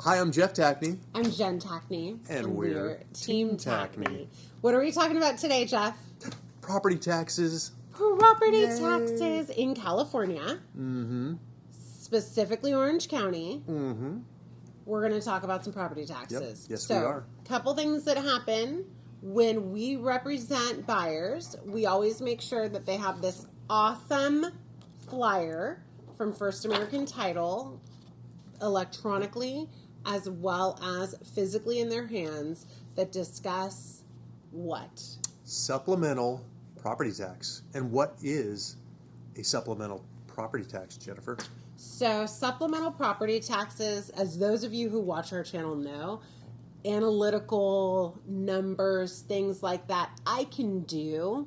Hi, I'm Jeff Tackney. I'm Jen Tackney. And we're TeamTackney. What are we talking about today, Jeff? Property taxes. Property taxes in California. Mm-hmm. Specifically Orange County. Mm-hmm. We're going to talk about some property taxes. Yep. Yes, we are. A couple things that happen when we represent buyers. We always make sure that they have this awesome flyer from First American Title electronically as well as physically in their hands that discuss what? Supplemental property tax. And what is a supplemental property tax, Jennifer? So supplemental property taxes, as those of you who watch our channel know, analytical numbers, things like that, I can do.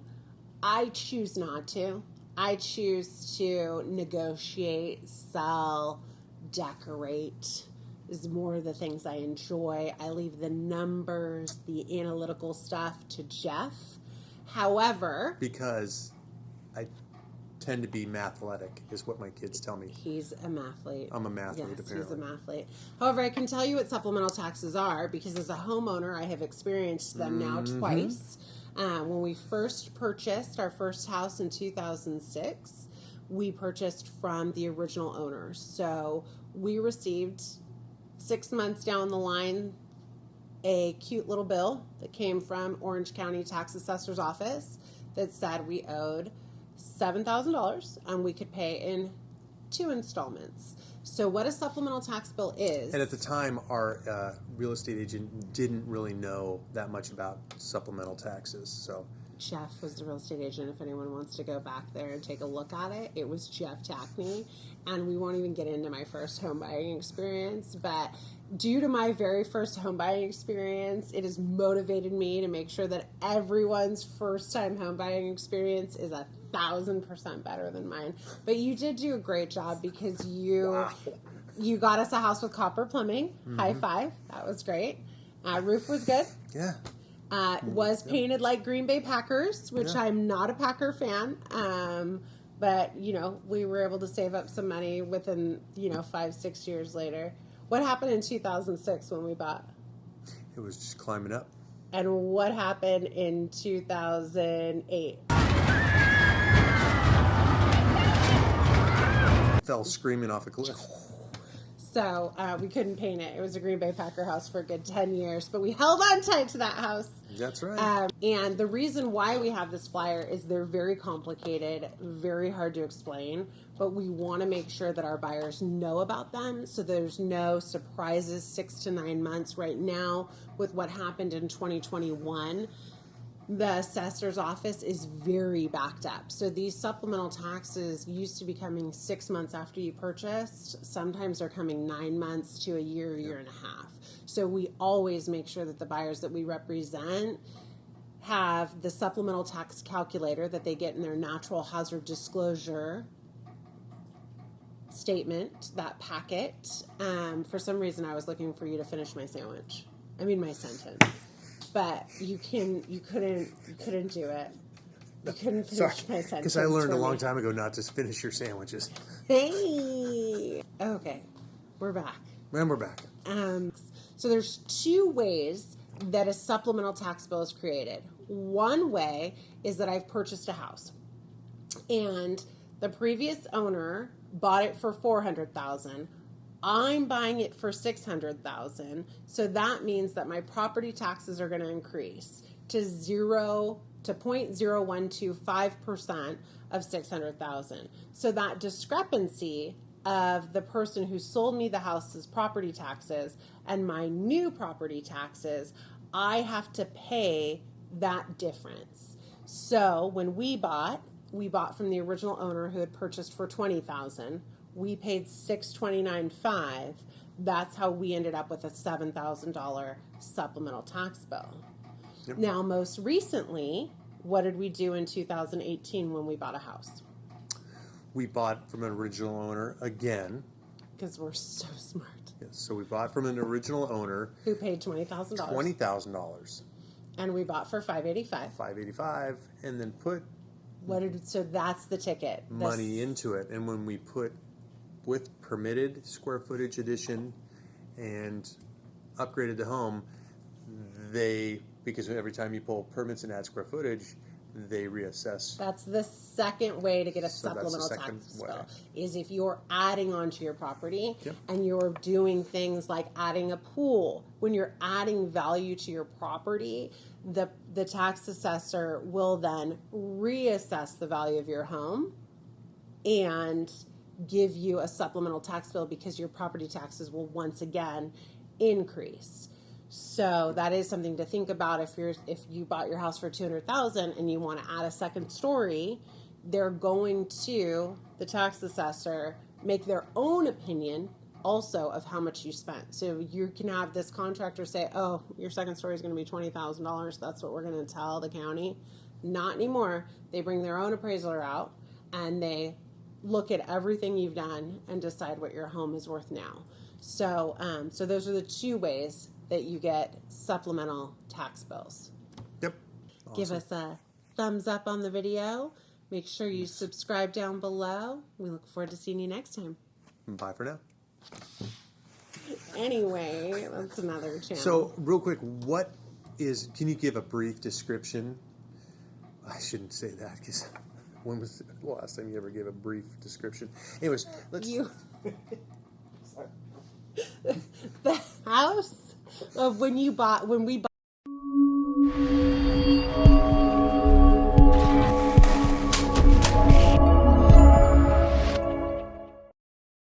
I choose not to. I choose to negotiate, sell, decorate is more the things I enjoy. I leave the numbers, the analytical stuff to Jeff. However, because I tend to be mathletic, is what my kids tell me. He's a mathlete. I'm a mathlete, yes, apparently. He's a mathlete. However, I can tell you what supplemental taxes are because as a homeowner, I have experienced them now twice. When we first purchased our first house in 2006, we purchased from the original owners. So we received 6 months down the line a cute little bill that came from Orange County Tax Assessor's Office that said we owed $7,000 and we could pay in 2 installments. So what a supplemental tax bill is... And at the time, our real estate agent didn't really know that much about supplemental taxes, so... Jeff was the real estate agent. If anyone wants to go back there and take a look at it, it was Jeff Tackney. And we won't even get into my first home buying experience, but due to my very first home buying experience, it has motivated me to make sure that everyone's first time home buying experience is 1,000% better than mine. But you did do a great job because you got us a house with copper plumbing. High five. That was great. Roof was good. Yeah. Was painted like Green Bay Packers, which I'm not a Packer fan. But, you know, we were able to save up some money within, 5-6 years later. What happened in 2006 when we bought? It was just climbing up. And what happened in 2008? Fell screaming off a cliff. So we couldn't paint it. It was a Green Bay Packer house for a good 10 years, but we held on tight to that house. That's right. And the reason why we have this flyer is they're very complicated, very hard to explain, but we want to make sure that our buyers know about them so there's no surprises 6 to 9 months. Right now, with what happened in 2021, the assessor's office is very backed up. So these supplemental taxes used to be coming 6 months after you purchased. Sometimes they're coming 9 months to a year, year and a half. So we always make sure that the buyers that we represent have the supplemental tax calculator that they get in their natural hazard disclosure statement, that packet. For some reason, I was looking for you to finish my sentence. But you couldn't do it. You couldn't finish my sentence. Because I learned a long time ago not to finish your sandwiches. Hey! Okay, we're back. And we're back. So there's 2 ways that a supplemental tax bill is created. One way is that I've purchased a house, and the previous owner bought it for $400,000. I'm buying it for $600,000, so that means that my property taxes are going to increase to 0.0125% of $600,000. So that discrepancy of the person who sold me the house's property taxes and my new property taxes, I have to pay that difference. So when we bought from the original owner who had purchased for $20,000. We paid $629,500. That's how we ended up with a $7,000 supplemental tax bill. Yep. Now, most recently, what did we do in 2018 when we bought a house? We bought from an original owner again. Because we're so smart. Yes, so we bought from an original owner. Who paid $20,000. $20,000. And we bought for $585,000. $585,000, and then put... So that's the ticket. Money into it. And when we put with permitted square footage addition and upgraded the home, because every time you pull permits and add square footage, they reassess. That's the second way to get a So that's the supplemental second tax way. bill, is if you're adding onto your property Yep. and you're doing things like adding a pool. When you're adding value to your property, the tax assessor will then reassess the value of your home and give you a supplemental tax bill because your property taxes will once again increase. So that is something to think about. If you bought your house for $200,000 and you want to add a second story, they're going to, the tax assessor, make their own opinion also of how much you spent. So you can have this contractor say, "Oh, your second story is going to be $20,000. That's what we're going to tell the county." Not anymore. They bring their own appraiser out and they look at everything you've done and decide what your home is worth now. So, so those are the two ways that you get supplemental tax bills. Yep. Give Awesome. us a thumbs up on the video. Make sure you subscribe down below. We look forward to seeing you next time. Bye for now. Anyway, that's another channel. So, real quick, can you give a brief description? I shouldn't say that, because when was the last time you ever gave a brief description? Anyways, let's... The house of when we bought